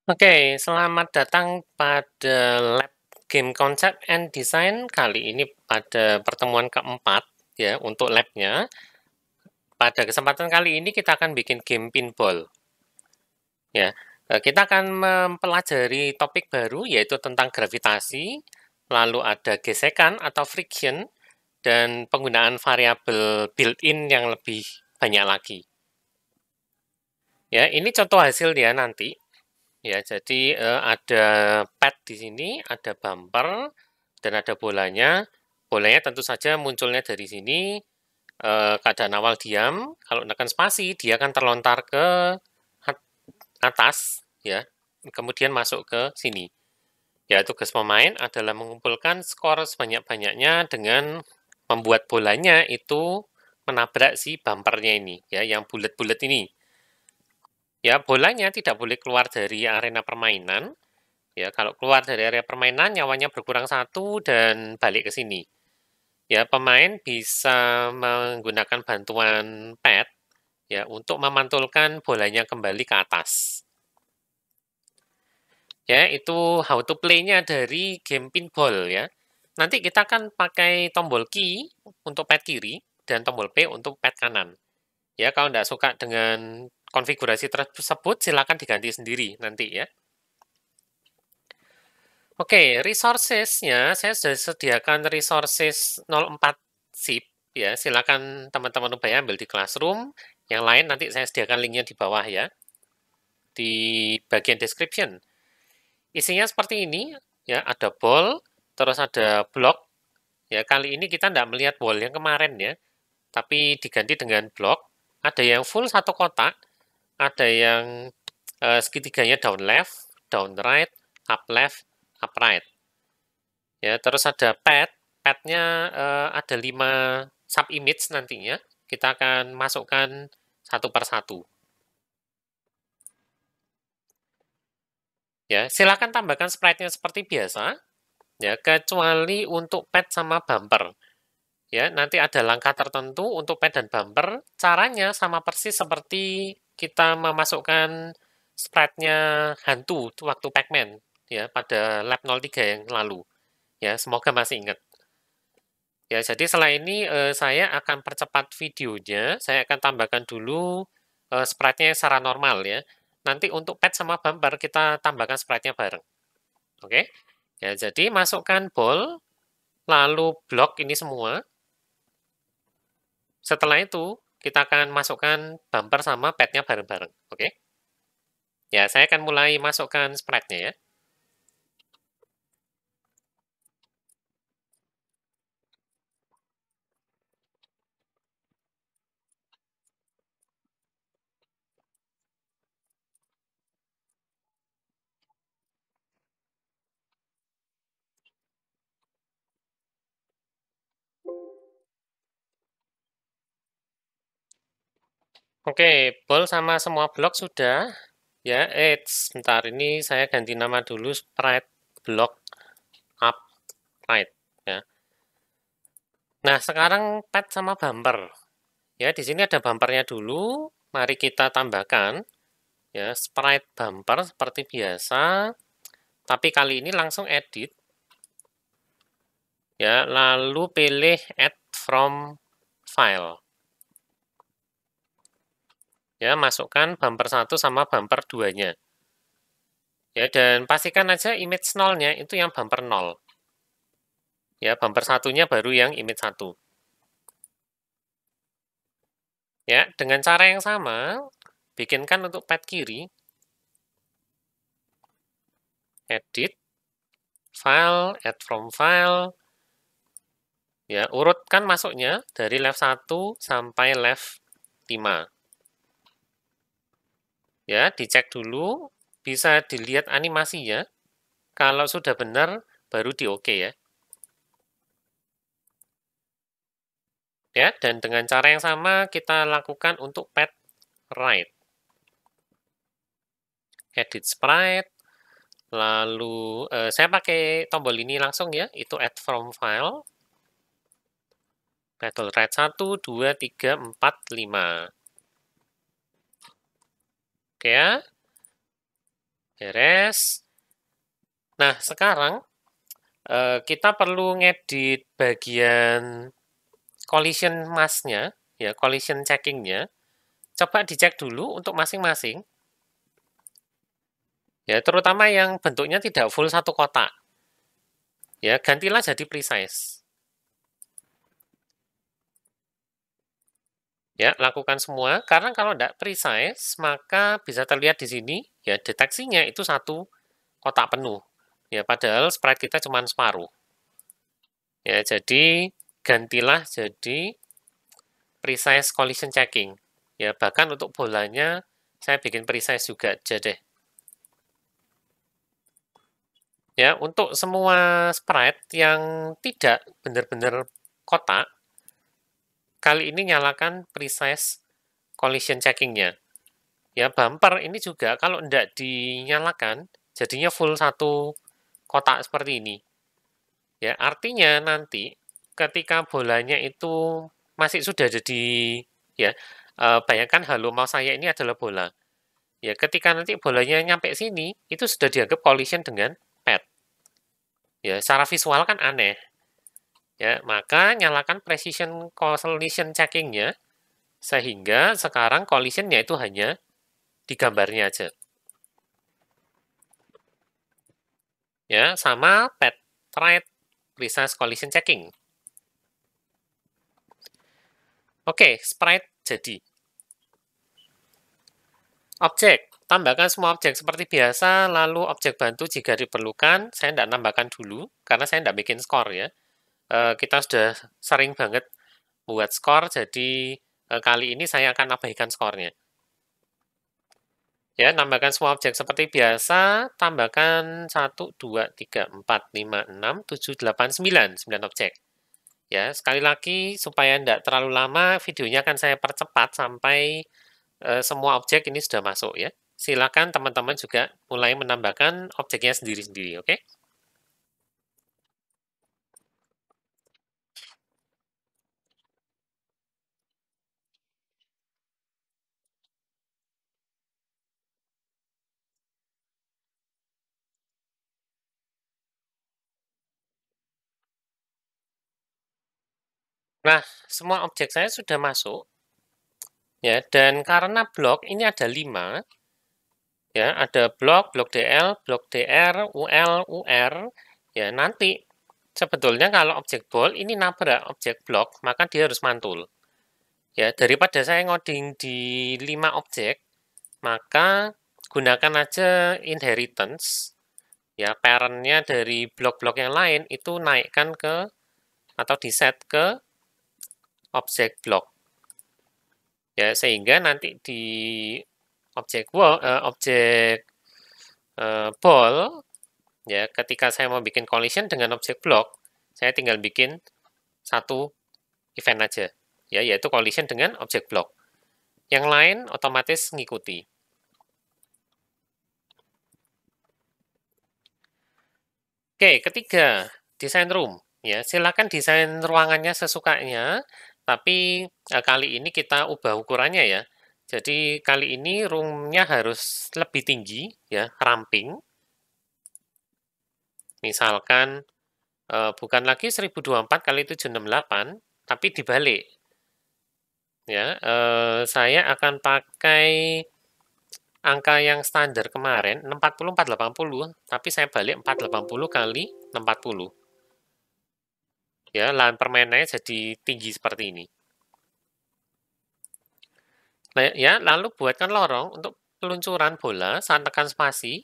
Oke, selamat datang pada lab game concept and design kali ini pada pertemuan keempat ya untuk labnya. Pada kesempatan kali ini kita akan bikin game pinball ya. Kita akan mempelajari topik baru yaitu tentang gravitasi, lalu ada gesekan atau friction dan penggunaan variabel built-in yang lebih banyak lagi. Ya, ini contoh hasilnya nanti. Ya, jadi ada pad di sini, ada bumper, dan ada bolanya. Bolanya tentu saja munculnya dari sini, keadaan awal diam. Kalau menekan spasi, dia akan terlontar ke atas, ya, kemudian masuk ke sini. Ya, tugas pemain adalah mengumpulkan skor sebanyak-banyaknya dengan membuat bolanya itu menabrak si bumpernya ini, ya, yang bulat-bulat ini. Ya, bolanya tidak boleh keluar dari arena permainan. Ya, kalau keluar dari area permainan, nyawanya berkurang satu dan balik ke sini. Ya, pemain bisa menggunakan bantuan pad ya untuk memantulkan bolanya kembali ke atas. Ya, itu how to play-nya dari game pinball ya. Nanti kita akan pakai tombol key untuk pad kiri dan tombol P untuk pad kanan. Ya, kalau tidak suka dengan konfigurasi tersebut, silakan diganti sendiri nanti ya. Oke, resources-nya saya sudah sediakan resources 04 zip ya. Silakan teman-teman Ubaya ambil di Classroom. Yang lain nanti saya sediakan linknya di bawah ya, di bagian description. Isinya seperti ini ya, ada ball, terus ada block. Ya, kali ini kita tidak melihat ball yang kemarin ya, tapi diganti dengan block. Ada yang full satu kotak, ada yang segitiganya down left, down right, up left, up right. Ya, terus ada pad. Padnya ada 5 sub image nantinya. Kita akan masukkan satu per satu. Ya, silakan tambahkan sprite-nya seperti biasa. Ya, kecuali untuk pad sama bumper. Ya, nanti ada langkah tertentu untuk pad dan bumper. Caranya sama persis seperti kita memasukkan sprite-nya hantu waktu Pac-Man ya pada lab 03 yang lalu. Ya, semoga masih ingat. Ya, jadi setelah ini saya akan percepat videonya. Saya akan tambahkan dulu sprite-nya secara normal ya. Nanti untuk pad sama bumper kita tambahkan sprite-nya bareng. Oke? Ya, jadi masukkan ball, lalu blok ini semua. Setelah itu, kita akan masukkan bumper sama pad-nya bareng-bareng. Oke? Ya, saya akan mulai masukkan sprite-nya ya. Oke, ball sama semua blok sudah. Ya, sebentar ini saya ganti nama dulu sprite block up right ya. Nah, sekarang pad sama bumper. Ya, di sini ada bumpernya dulu. Mari kita tambahkan ya sprite bumper seperti biasa. Tapi kali ini langsung edit. Ya, lalu pilih add from file. Ya, masukkan bumper 1 sama bumper 2-nya. Ya, dan pastikan aja image 0-nya itu yang bumper 0. Ya, bumper 1-nya baru yang image 1. Ya, dengan cara yang sama, bikinkan untuk pad kiri. Edit, file, add from file. Ya, urutkan masuknya dari left 1 sampai left 5. Ya, dicek dulu, bisa dilihat animasinya. Kalau sudah benar, baru di OK ya. Ya, dan dengan cara yang sama kita lakukan untuk pad right. Edit sprite, lalu saya pakai tombol ini langsung ya, itu add from file. Battle Red 1, 2, 3, 4, 5. Oke ya. Beres. Nah, sekarang kita perlu ngedit bagian collision mask-nya, ya, collision checking-nya. Coba dicek dulu untuk masing-masing. Ya, terutama yang bentuknya tidak full satu kotak. Ya, gantilah jadi precise. Ya, lakukan semua, karena kalau tidak precise, maka bisa terlihat di sini, ya, deteksinya itu satu kotak penuh. Ya, padahal sprite kita cuma separuh. Ya, jadi gantilah jadi precise collision checking. Ya, bahkan untuk bolanya, saya bikin precise juga aja deh. Ya, untuk semua sprite yang tidak benar-benar kotak, kali ini nyalakan precise collision checking-nya. Ya, bumper ini juga kalau tidak dinyalakan, jadinya full satu kotak seperti ini. Ya, artinya nanti ketika bolanya itu masih sudah jadi, ya, bayangkan halo mouse saya ini adalah bola. Ya, ketika nanti bolanya nyampe sini, itu sudah dianggap collision dengan pad. Ya, secara visual kan aneh. Ya, maka nyalakan precision collision checking-nya, sehingga sekarang collision-nya itu hanya di gambarnya aja. Ya, sama pad right precise collision checking. Oke, sprite jadi. Objek, tambahkan semua objek seperti biasa, lalu objek bantu jika diperlukan. Saya tidak nambahkan dulu, karena saya tidak bikin skor ya. Kita sudah sering banget buat skor, jadi kali ini saya akan abaikan skornya. Ya, tambahkan semua objek seperti biasa, tambahkan 1, 2, 3, 4, 5, 6, 7, 8, 9, 9 objek. Ya, sekali lagi supaya tidak terlalu lama, videonya akan saya percepat sampai semua objek ini sudah masuk ya. Silakan teman-teman juga mulai menambahkan objeknya sendiri-sendiri, oke? Nah, semua objek saya sudah masuk. Ya, dan karena blok ini ada 5, ya, ada blok DL, blok DR, UL, UR. Ya, nanti sebetulnya kalau objek ball ini nabrak objek blok, maka dia harus mantul. Ya, daripada saya ngoding di 5 objek, maka gunakan aja inheritance. Ya, parent-nya dari blok-blok yang lain itu naikkan ke atau diset ke objek blok. Ya, sehingga nanti di objek ball, ya, ketika saya mau bikin collision dengan objek blok, saya tinggal bikin satu event aja, ya, yaitu collision dengan objek blok. Yang lain otomatis ngikuti. Oke, ketiga, desain room. Ya, silakan desain ruangannya sesukanya, tapi kali ini kita ubah ukurannya ya. Jadi kali ini roomnya harus lebih tinggi, ya, ramping. Misalkan bukan lagi 1024 kali 768, tapi dibalik. Ya, saya akan pakai angka yang standar kemarin 64480, tapi saya balik 480 kali 640. Ya, lahan permainannya jadi tinggi seperti ini. Nah, ya, lalu buatkan lorong untuk peluncuran bola saat tekan spasi.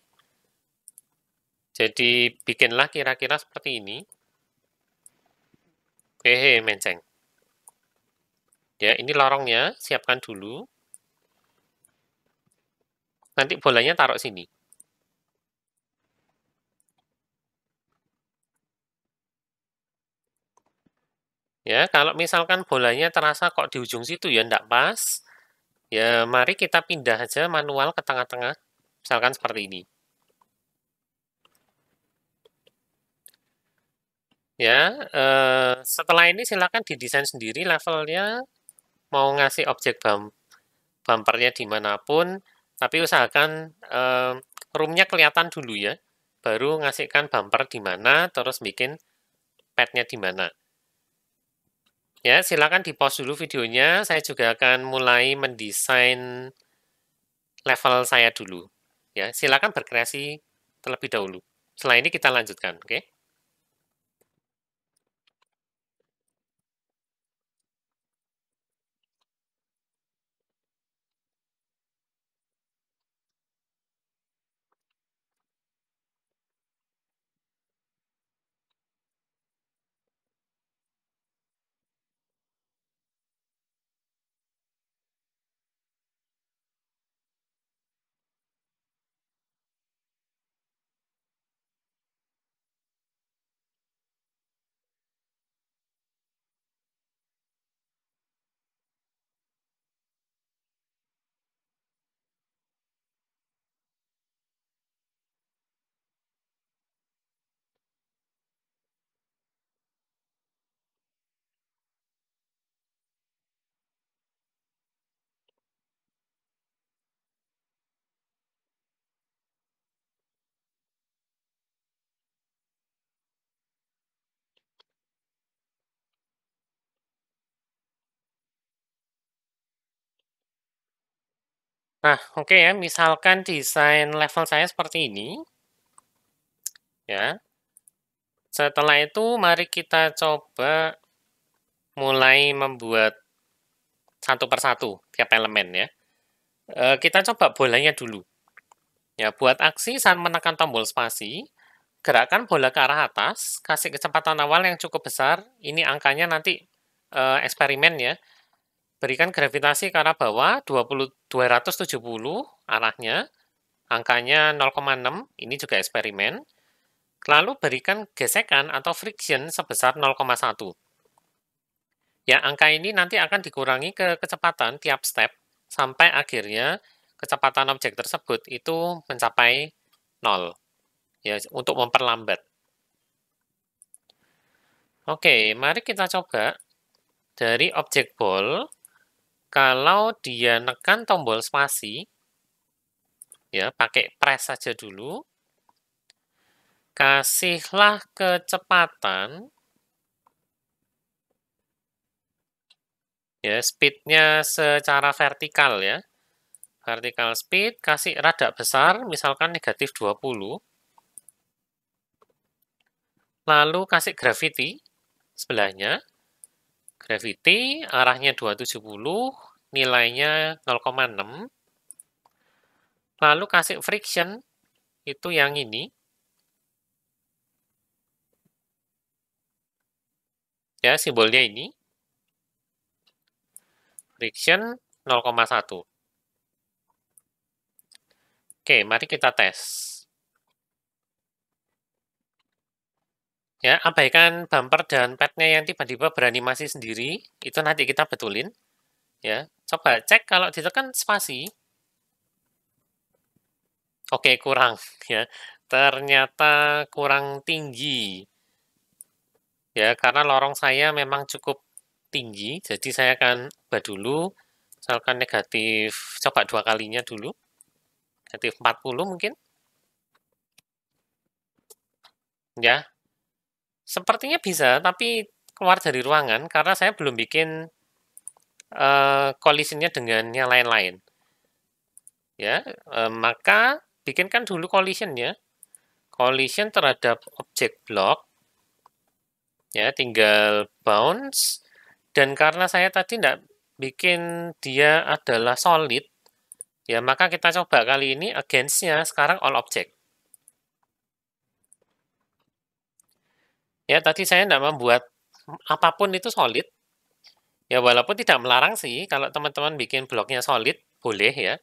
Jadi bikinlah kira-kira seperti ini. Hehe, menceng. Ya, ini lorongnya, siapkan dulu. Nanti bolanya taruh sini. Ya, kalau misalkan bolanya terasa kok di ujung situ ya enggak pas, ya mari kita pindah aja manual ke tengah-tengah. Misalkan seperti ini. Ya, setelah ini silakan didesain sendiri levelnya, mau ngasih objek bumpernya dimanapun, tapi usahakan roomnya kelihatan dulu ya, baru ngasihkan bumper di mana, terus bikin padnya di mana. Ya, silakan di-pause dulu videonya, saya juga akan mulai mendesain level saya dulu. Ya, silakan berkreasi terlebih dahulu. Setelah ini kita lanjutkan, oke? Nah, oke ya, misalkan desain level saya seperti ini, ya. Setelah itu, mari kita coba mulai membuat satu persatu tiap elemen ya. Kita coba bolanya dulu. Ya, buat aksi saat menekan tombol spasi, gerakan bola ke arah atas, kasih kecepatan awal yang cukup besar. Ini angkanya nanti eksperimen ya. Berikan gravitasi ke arah bawah 270 arahnya, angkanya 0,6, ini juga eksperimen. Lalu berikan gesekan atau friction sebesar 0,1. Ya, angka ini nanti akan dikurangi ke kecepatan tiap step sampai akhirnya kecepatan objek tersebut itu mencapai 0. Ya, untuk memperlambat. Oke, mari kita coba dari objek ball. Kalau dia nekan tombol spasi, ya pakai press saja dulu. Kasihlah kecepatan, ya speednya secara vertikal ya. Vertical speed, kasih rada besar, misalkan negatif 20. Lalu kasih gravity sebelahnya. Gravity arahnya 270, nilainya 0,6. Lalu kasih friction, itu yang ini. Ya, simbolnya ini. Friction 0,1. Oke, mari kita tes. Ya, abaikan bumper dan padnya yang tiba-tiba beranimasi sendiri, itu nanti kita betulin. Ya, coba cek kalau ditekan spasi. Oke, kurang ya. Ternyata kurang tinggi. Ya, karena lorong saya memang cukup tinggi, jadi saya akan ubah dulu. Misalkan negatif, coba 2 kalinya dulu. Negatif 40 mungkin. Ya, sepertinya bisa, tapi keluar dari ruangan karena saya belum bikin collision-nya dengan yang lain-lain. Ya, maka bikinkan dulu collision-nya. Collision terhadap objek block. Ya, tinggal bounce. Dan karena saya tadi tidak bikin dia adalah solid, ya maka kita coba kali ini against-nya sekarang all object. Ya, tadi saya tidak membuat apapun itu solid. Ya, walaupun tidak melarang sih, kalau teman-teman bikin bloknya solid, boleh ya.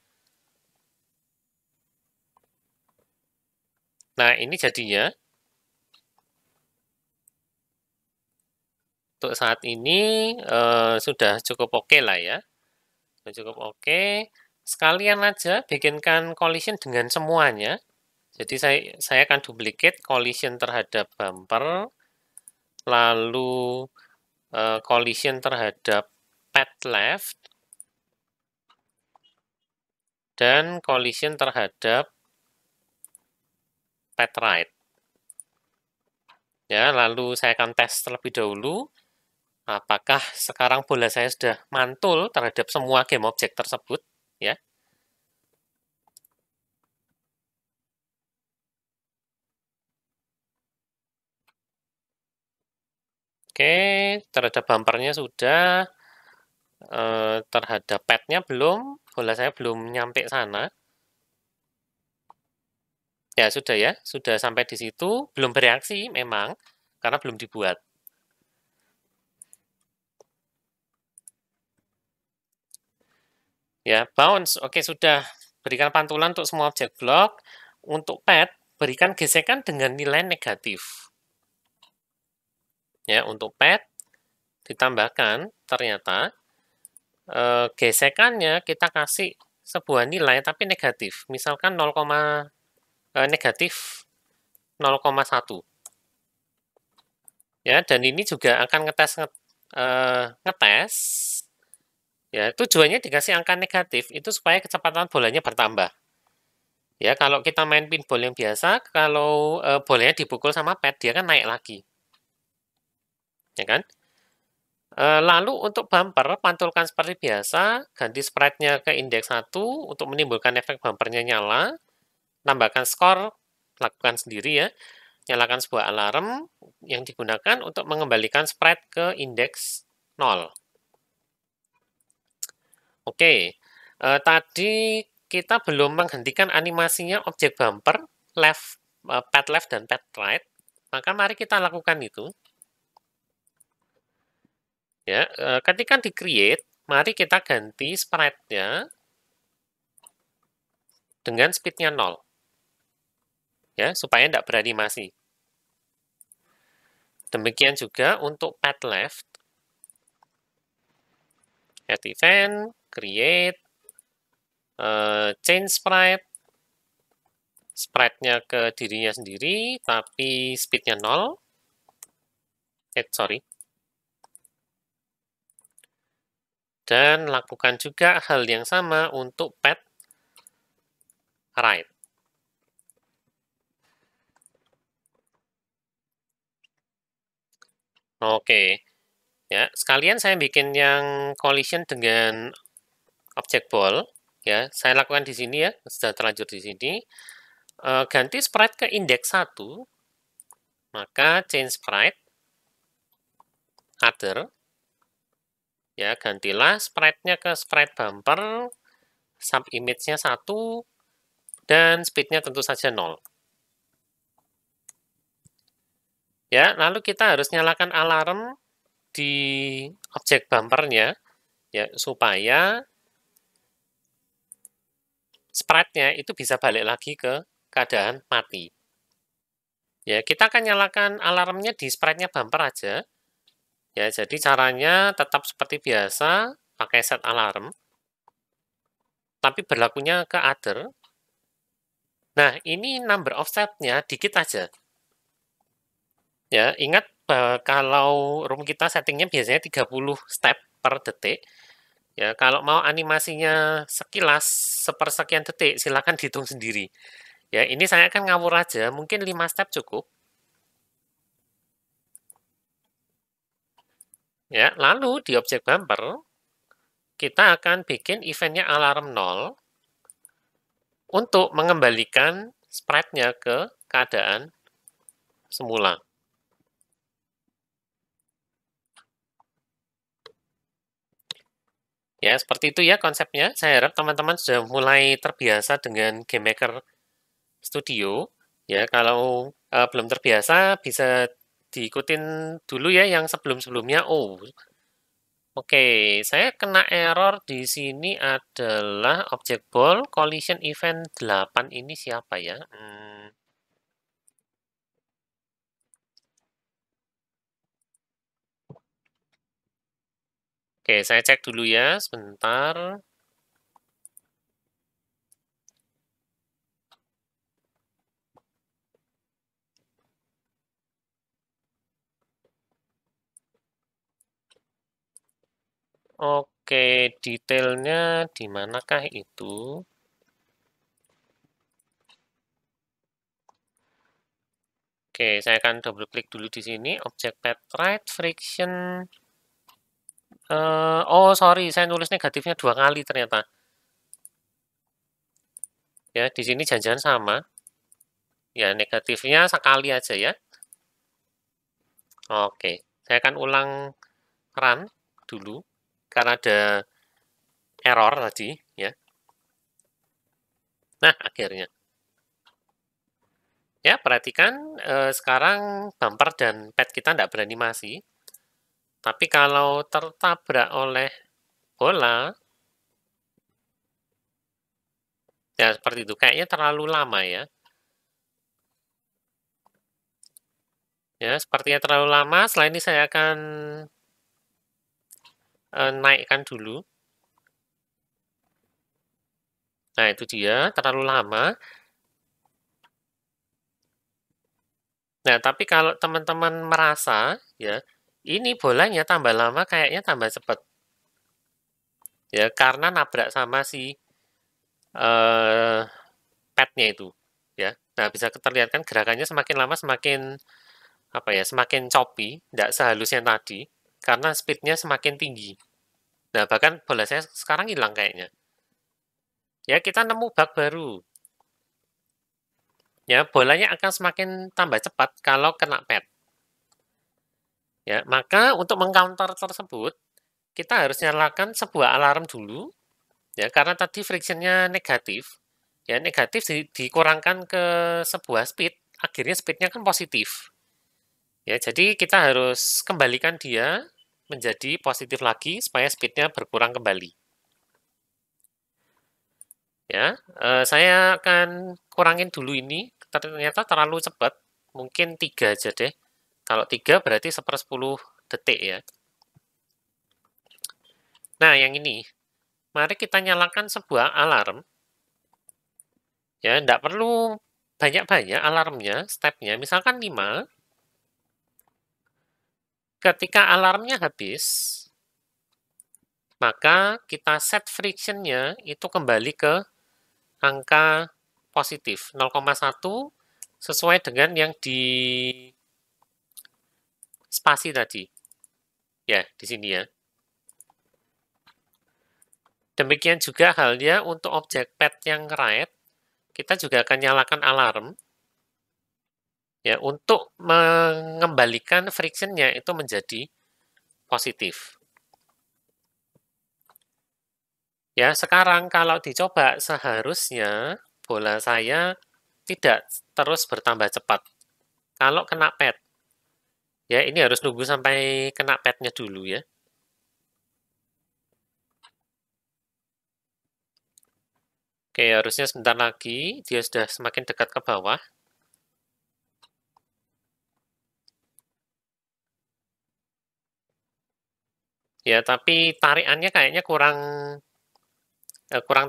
Nah, ini jadinya. Untuk saat ini sudah cukup oke lah ya. Sudah cukup oke. Sekalian aja bikinkan collision dengan semuanya. Jadi saya akan duplicate collision terhadap bumper, lalu collision terhadap pad left, dan collision terhadap pad right. Ya, lalu saya akan tes terlebih dahulu apakah sekarang bola saya sudah mantul terhadap semua game object tersebut, ya. Oke, terhadap bumpernya sudah, terhadap padnya belum, bola saya belum nyampe sana. Ya, sudah sampai di situ, belum bereaksi memang, karena belum dibuat. Ya, bounce, oke sudah. Berikan pantulan untuk semua objek blok. Untuk pad, berikan gesekan dengan nilai negatif. Ya, untuk pad, ditambahkan ternyata gesekannya kita kasih sebuah nilai tapi negatif. Misalkan negatif 0,1. Ya, dan ini juga akan ngetes ya, tujuannya dikasih angka negatif itu supaya kecepatan bolanya bertambah. Ya, kalau kita main pinball yang biasa, kalau bolanya dipukul sama pad, dia kan naik lagi. Ya kan? Lalu untuk bumper, pantulkan seperti biasa, ganti sprite-nya ke indeks 1 untuk menimbulkan efek bumpernya nyala, tambahkan skor, lakukan sendiri ya, nyalakan sebuah alarm yang digunakan untuk mengembalikan sprite ke indeks 0. Oke, tadi kita belum menghentikan animasinya objek bumper, pad left dan pad right, maka mari kita lakukan itu. Ya, ketika di-create, mari kita ganti sprite-nya dengan speed-nya 0. Ya, supaya tidak beranimasi. Demikian juga untuk pad left. Add event, create, change sprite. Sprite-nya ke dirinya sendiri, tapi speed-nya 0. Sorry. Dan lakukan juga hal yang sama untuk pad right. Oke. Ya, sekalian saya bikin yang collision dengan objek ball. Ya, saya lakukan di sini ya, sudah terlanjur di sini. Ganti sprite ke indeks 1, maka change sprite, other. Ya, gantilah sprite-nya ke sprite bumper, sub image-nya 1, dan speed-nya tentu saja 0. Ya, lalu kita harus nyalakan alarm di objek bumpernya ya supaya sprite-nya itu bisa balik lagi ke keadaan mati. Ya, kita akan nyalakan alarmnya di sprite-nya bumper aja. Ya, jadi caranya tetap seperti biasa, pakai set alarm. Tapi berlakunya ke other. Nah, ini number of step-nya dikit aja. Ya, ingat kalau room kita settingnya biasanya 30 step per detik. Ya, kalau mau animasinya sekilas sepersekian detik, silakan dihitung sendiri. Ya, ini saya akan ngawur aja, mungkin 5 step cukup. Ya, lalu di objek bumper, kita akan bikin eventnya alarm 0 untuk mengembalikan sprite-nya ke keadaan semula. Ya, seperti itu ya konsepnya. Saya harap teman-teman sudah mulai terbiasa dengan GameMaker Studio. Ya, kalau belum terbiasa bisa diikutin dulu ya yang sebelum-sebelumnya. Oh, oke, saya kena error di sini adalah object ball collision event 8 ini siapa ya? Oke, saya cek dulu ya sebentar. Oke, detailnya di manakah itu? Oke, saya akan double klik dulu di sini, object pad right, friction. Oh sorry, saya nulis negatifnya 2 kali ternyata. Ya, di sini jangan-jangan sama. Ya, negatifnya sekali aja ya. Oke, saya akan ulang run dulu, karena ada error tadi, ya. Nah, akhirnya. Ya, perhatikan sekarang bumper dan pad kita tidak beranimasi. Tapi kalau tertabrak oleh bola, ya seperti itu. Kayaknya terlalu lama ya. Ya, sepertinya terlalu lama. Setelah ini saya akan naikkan dulu. Nah, itu dia, terlalu lama. Nah, tapi kalau teman-teman merasa, ya, ini bolanya tambah lama kayaknya tambah cepat. Ya, karena nabrak sama si pad-nya itu. Ya, nah bisa terlihat kan gerakannya semakin lama semakin apa ya, semakin choppy, tidak sehalus yang tadi, karena speed-nya semakin tinggi. Nah, bahkan bola saya sekarang hilang kayaknya. Ya, kita nemu bug baru. Ya, bolanya akan semakin tambah cepat kalau kena pad. Ya, maka untuk mengcounter tersebut, kita harus nyalakan sebuah alarm dulu, ya, karena tadi frictionnya negatif. Ya, negatif dikurangkan ke sebuah speed, akhirnya speednya kan positif. Ya, jadi kita harus kembalikan dia menjadi positif lagi supaya speednya berkurang kembali. Ya, saya akan kurangin dulu ini, ternyata terlalu cepat, mungkin 3 aja deh. Kalau 3 berarti 1/10 detik ya. Nah, yang ini, mari kita nyalakan sebuah alarm. Ya, tidak perlu banyak-banyak alarmnya, stepnya, misalkan 5. Ketika alarmnya habis, maka kita set frictionnya itu kembali ke angka positif 0,1 sesuai dengan yang di spasi tadi. Ya, di sini ya. Demikian juga halnya untuk objek pad yang right, kita juga akan nyalakan alarm ya untuk mengembalikan frictionnya itu menjadi positif. Ya, sekarang kalau dicoba seharusnya bola saya tidak terus bertambah cepat. Kalau kena pad, ya ini harus nunggu sampai kena padnya dulu ya. Oke, harusnya sebentar lagi dia sudah semakin dekat ke bawah. Ya, tapi tarikannya kayaknya kurang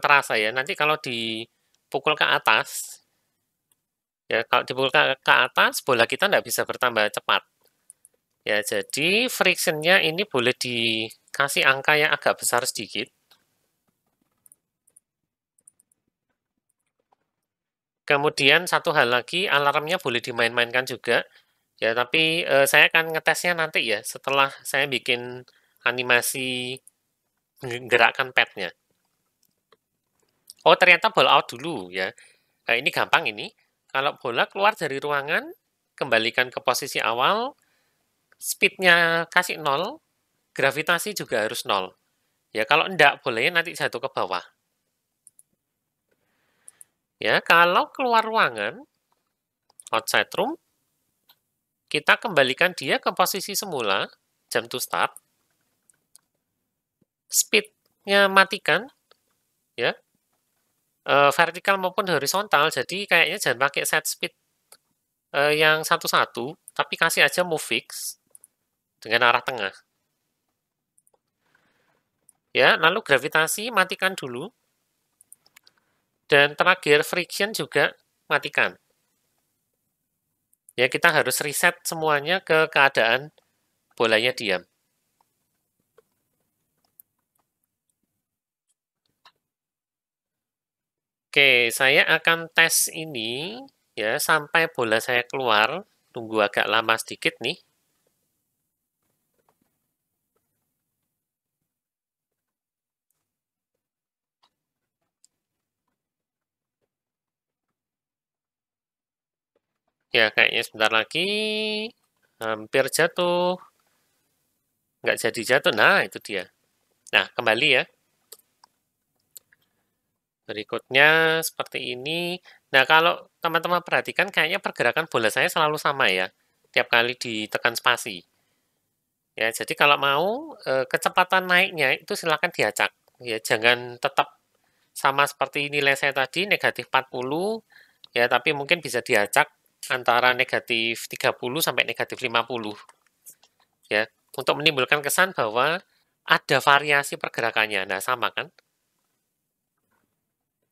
terasa ya. Nanti kalau dipukul ke atas, ya kalau dipukul ke atas, bola kita nggak bisa bertambah cepat. Ya, jadi frictionnya ini boleh dikasih angka yang agak besar sedikit. Kemudian satu hal lagi, alarmnya boleh dimain-mainkan juga. Ya, tapi saya akan ngetesnya nanti ya, setelah saya bikin animasi gerakan padnya. Oh, ternyata ball out dulu ya. Nah, ini gampang ini. Kalau bola keluar dari ruangan, kembalikan ke posisi awal, speednya kasih 0, gravitasi juga harus 0. Ya, kalau enggak, bolanya nanti jatuh ke bawah. Ya, kalau keluar ruangan, outside room, kita kembalikan dia ke posisi semula, jump to start, speednya matikan, ya, vertikal maupun horizontal, jadi kayaknya jangan pakai set speed yang satu-satu, tapi kasih aja move fix dengan arah tengah. Ya, lalu gravitasi matikan dulu, dan terakhir friction juga matikan. Ya, kita harus reset semuanya ke keadaan bolanya diam. Oke, saya akan tes ini ya sampai bola saya keluar Tunggu agak lama sedikit nih. Ya, kayaknya sebentar lagi hampir jatuh. Nggak jadi jatuh. Nah, itu dia. Nah, kembali ya. Berikutnya seperti ini. Nah, kalau teman-teman perhatikan, kayaknya pergerakan bola saya selalu sama ya. Tiap kali ditekan spasi. Ya, jadi kalau mau kecepatan naiknya itu silakan diacak. Ya, jangan tetap sama seperti nilai saya tadi, negatif 40, ya, tapi mungkin bisa diacak antara negatif 30 sampai negatif 50. Ya, untuk menimbulkan kesan bahwa ada variasi pergerakannya. Nah, sama kan?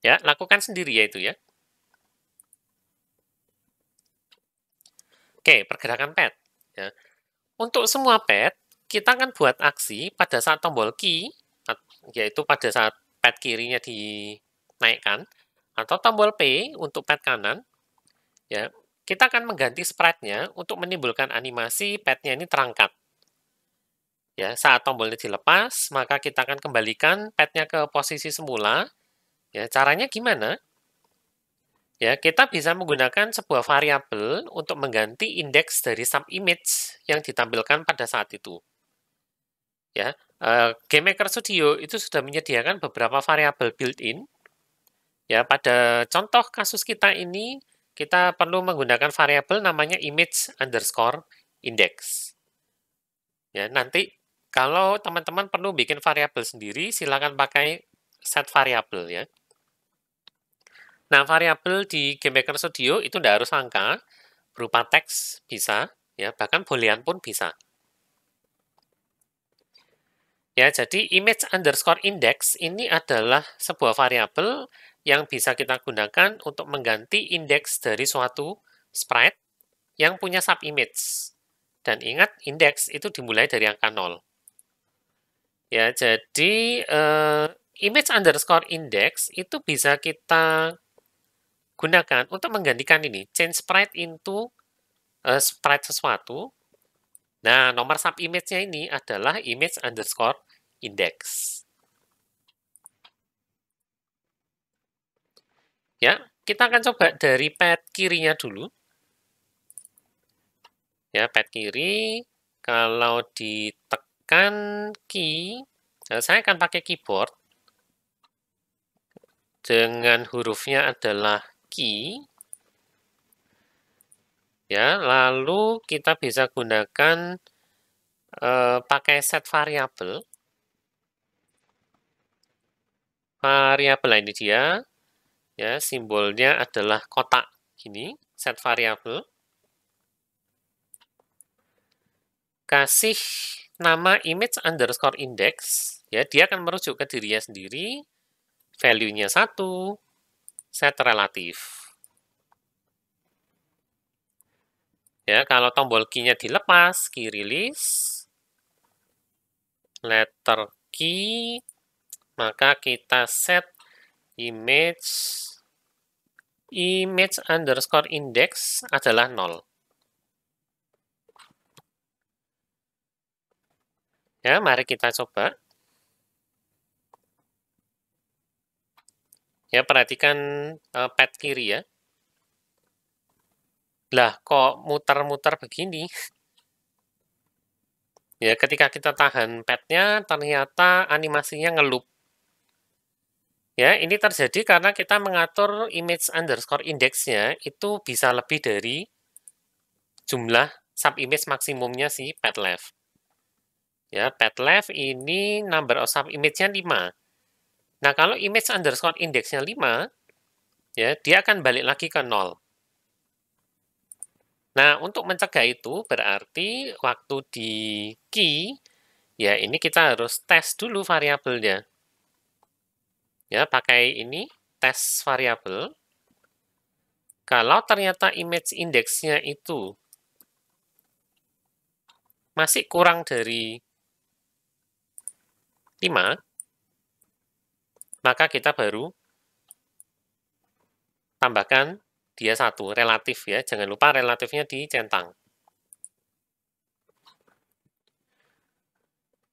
Ya, lakukan sendiri ya itu ya. Oke, pergerakan pad. Ya. Untuk semua pad, kita akan buat aksi pada saat tombol key, yaitu pada saat pad kirinya dinaikkan, atau tombol P untuk pad kanan. Ya, kita akan mengganti sprite-nya untuk menimbulkan animasi pad-nya ini terangkat. Ya, saat tombolnya dilepas, maka kita akan kembalikan pad-nya ke posisi semula. Ya, caranya gimana? Ya, kita bisa menggunakan sebuah variabel untuk mengganti indeks dari sub-image yang ditampilkan pada saat itu. Ya, GameMaker Studio itu sudah menyediakan beberapa variabel built-in. Ya, pada contoh kasus kita ini, kita perlu menggunakan variabel namanya image underscore index. Ya, nanti kalau teman-teman perlu bikin variabel sendiri, silakan pakai set variabel ya. Nah, variabel di GameMaker Studio itu tidak harus angka, berupa teks bisa, ya, bahkan boolean pun bisa. Ya, jadi image underscore index ini adalah sebuah variabel yang bisa kita gunakan untuk mengganti indeks dari suatu sprite yang punya subimage. Dan ingat, indeks itu dimulai dari angka 0. Ya, jadi image underscore index itu bisa kita gunakan untuk menggantikan ini, change sprite into sprite sesuatu. Nah, nomor subimage-nya ini adalah image underscore index. Ya, kita akan coba dari pad kirinya dulu. Ya, pad kiri, kalau ditekan key, saya akan pakai keyboard. Dengan hurufnya adalah key. Ya, lalu kita bisa gunakan pakai set variabel. Variabel ini dia. Ya, simbolnya adalah kotak gini, set variabel. Kasih nama image underscore index, ya, dia akan merujuk ke dirinya sendiri, value-nya 1, set relatif. Ya, kalau tombol key-nya dilepas, key release, letter key, maka kita set image underscore index adalah 0. Ya, mari kita coba. Ya, perhatikan pad kiri ya. Lah, kok muter-muter begini? Ya, ketika kita tahan pad-nya, ternyata animasinya ngeloop. Ya, ini terjadi karena kita mengatur image underscore index-nya itu bisa lebih dari jumlah subimage maksimumnya si pad left. Ya, pad left ini number of subimage-nya 5. Nah, kalau image underscore index-nya 5, ya, dia akan balik lagi ke 0. Nah, untuk mencegah itu berarti waktu di key, ya ini kita harus tes dulu variabelnya. Ya, pakai ini, tes variabel. Kalau ternyata image index-nya itu masih kurang dari 5, maka kita baru tambahkan dia 1, relatif ya. Jangan lupa relatifnya dicentang.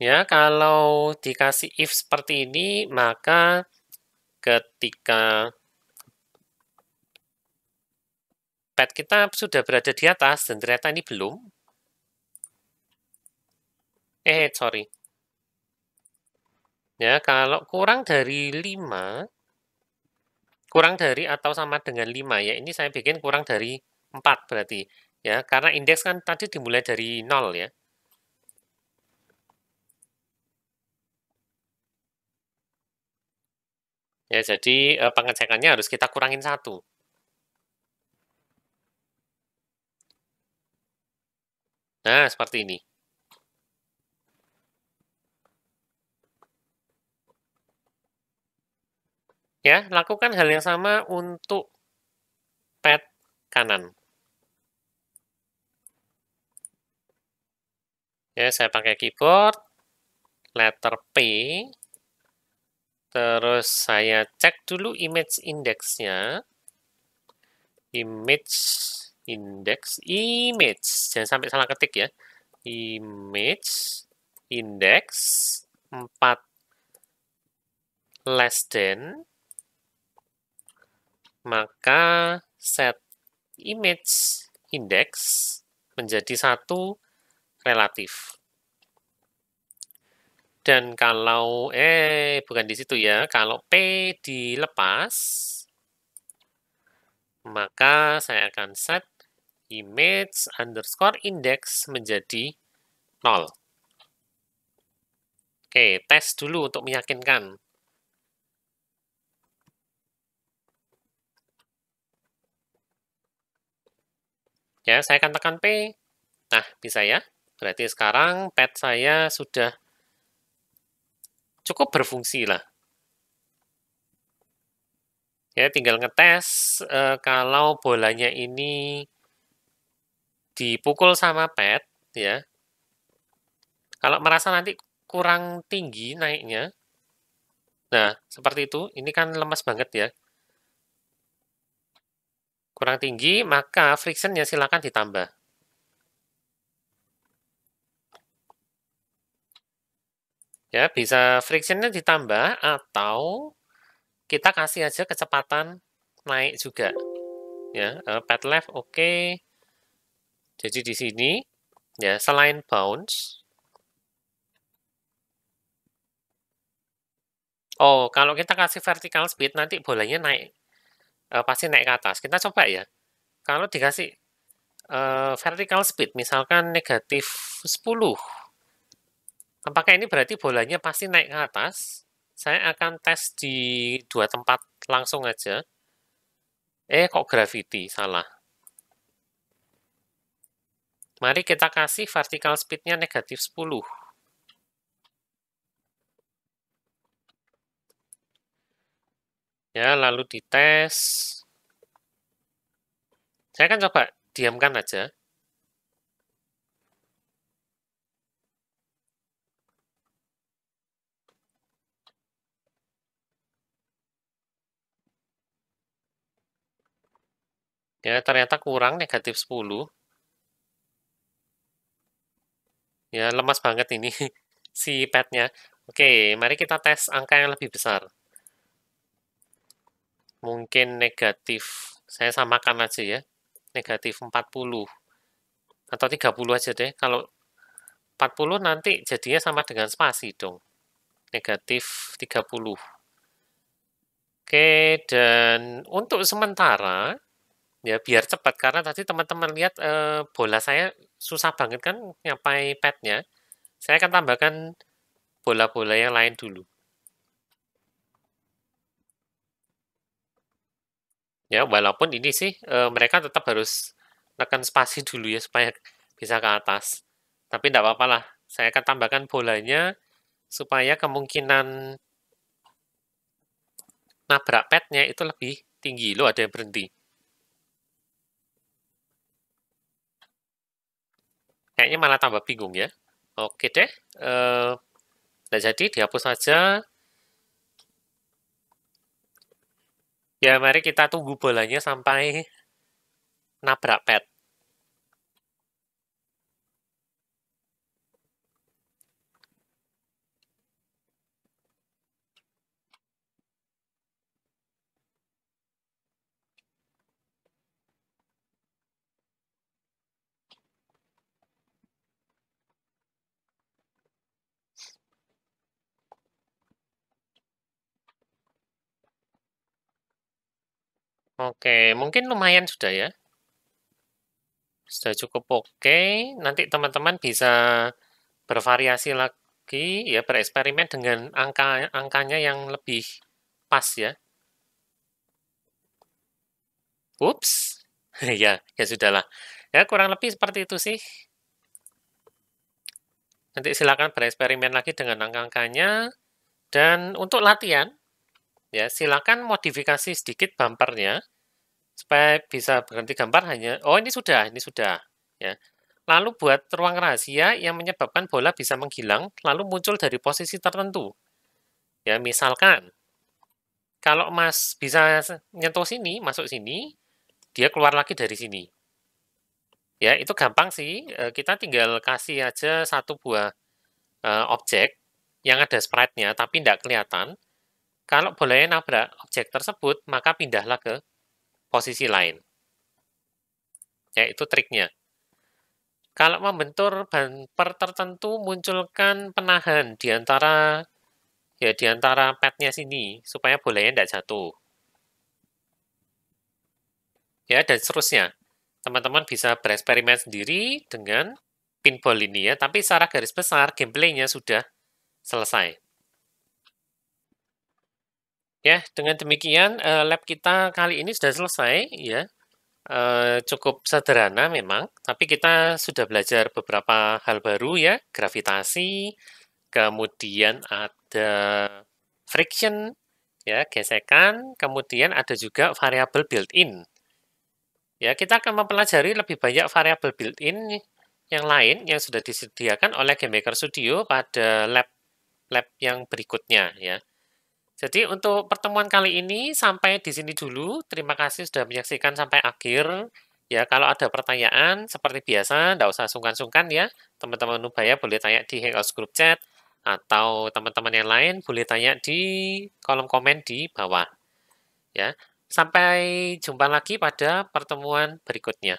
Ya, kalau dikasih if seperti ini, maka ketika pet kita sudah berada di atas dan ternyata ini belum. Sorry. Ya, kalau kurang dari 5, kurang dari atau sama dengan 5 ya, ini saya bikin kurang dari 4 berarti. Ya, karena indeks kan tadi dimulai dari 0 ya. Ya, jadi pengecekannya harus kita kurangin 1. Nah, seperti ini. Ya, lakukan hal yang sama untuk pet kanan. Ya, saya pakai keyboard, letter P, terus saya cek dulu image indeksnya. Image index, jangan sampai salah ketik ya. Image index 4 less than, maka set image index menjadi 1 relatif. Dan kalau, bukan di situ ya, kalau P dilepas, maka saya akan set image underscore index menjadi 0. Oke, tes dulu untuk meyakinkan. Ya, saya akan tekan P. Nah, bisa ya. Berarti sekarang pet saya sudah cukup berfungsi lah. Ya, tinggal ngetes kalau bolanya ini dipukul sama pet, ya. Kalau merasa nanti kurang tinggi naiknya, nah, seperti itu. Ini kan lemas banget ya. Kurang tinggi, maka frictionnya silakan ditambah. Ya, bisa frictionnya ditambah atau kita kasih aja kecepatan naik juga. Ya, pet left oke. Jadi di sini ya selain bounce, kalau kita kasih vertical speed nanti bolanya naik, pasti naik ke atas. Kita coba ya. Kalau dikasih vertical speed misalkan negatif 10, apakah ini berarti bolanya pasti naik ke atas? Saya akan tes di 2 tempat langsung aja. Kok gravity? Salah. Mari kita kasih vertical speed-nya negatif 10. Ya, lalu dites. Saya akan coba diamkan aja. Ya, ternyata kurang negatif 10. Ya, lemas banget ini si pad-nya. Oke, mari kita tes angka yang lebih besar. Mungkin negatif, saya samakan aja ya. Negatif 40. Atau 30 aja deh. Kalau 40 nanti jadinya sama dengan spasi dong. Negatif 30. Oke, dan untuk sementara, ya biar cepat, karena tadi teman-teman lihat bola saya susah banget kan nyampai pad-nya. Saya akan tambahkan bola-bola yang lain dulu. Ya, walaupun ini sih mereka tetap harus tekan spasi dulu ya supaya bisa ke atas. Tapi tidak apa-apa lah. Saya akan tambahkan bolanya supaya kemungkinan nabrak padnya itu lebih tinggi. Loh, ada yang berhenti. Kayaknya malah tambah bingung ya. Oke deh. Nah, jadi dihapus saja. Ya, mari kita tunggu bolanya sampai nabrak pad. Oke, mungkin lumayan sudah ya. Sudah cukup oke. Nanti teman-teman bisa bervariasi lagi ya, bereksperimen dengan angkanya yang lebih pas ya. Ups. Ya, ya sudahlah. Ya, kurang lebih seperti itu sih. Nanti silakan bereksperimen lagi dengan angka-angkanya. Dan untuk latihan, ya silakan modifikasi sedikit bumpernya supaya bisa berhenti gambar hanya, oh ini sudah, ya. Lalu buat ruang rahasia yang menyebabkan bola bisa menghilang, lalu muncul dari posisi tertentu. Ya, misalkan, kalau Mas bisa nyentuh sini, masuk sini, dia keluar lagi dari sini. Ya, itu gampang sih. Kita tinggal kasih aja satu buah objek yang ada sprite-nya, tapi tidak kelihatan. Kalau bolanya nabrak objek tersebut, maka pindahlah ke posisi lain. Ya, itu triknya. Kalau membentur bumper tertentu, munculkan penahan di antara padnya sini, supaya bolanya tidak jatuh. Ya, dan seterusnya. Teman-teman bisa bereksperimen sendiri dengan pinball ini ya, tapi secara garis besar, gameplaynya sudah selesai. Ya, dengan demikian lab kita kali ini sudah selesai ya. Cukup sederhana memang, tapi kita sudah belajar beberapa hal baru ya, gravitasi, kemudian ada friction, ya, gesekan, kemudian ada juga variabel built-in. Ya, kita akan mempelajari lebih banyak variabel built-in yang lain yang sudah disediakan oleh GameMaker Studio pada lab yang berikutnya ya. Jadi untuk pertemuan kali ini sampai di sini dulu. Terima kasih sudah menyaksikan sampai akhir. Ya, kalau ada pertanyaan seperti biasa, tidak usah sungkan-sungkan ya. Teman-teman Nubaya boleh tanya di Hangouts Group Chat atau teman-teman yang lain boleh tanya di kolom komen di bawah. Ya, sampai jumpa lagi pada pertemuan berikutnya.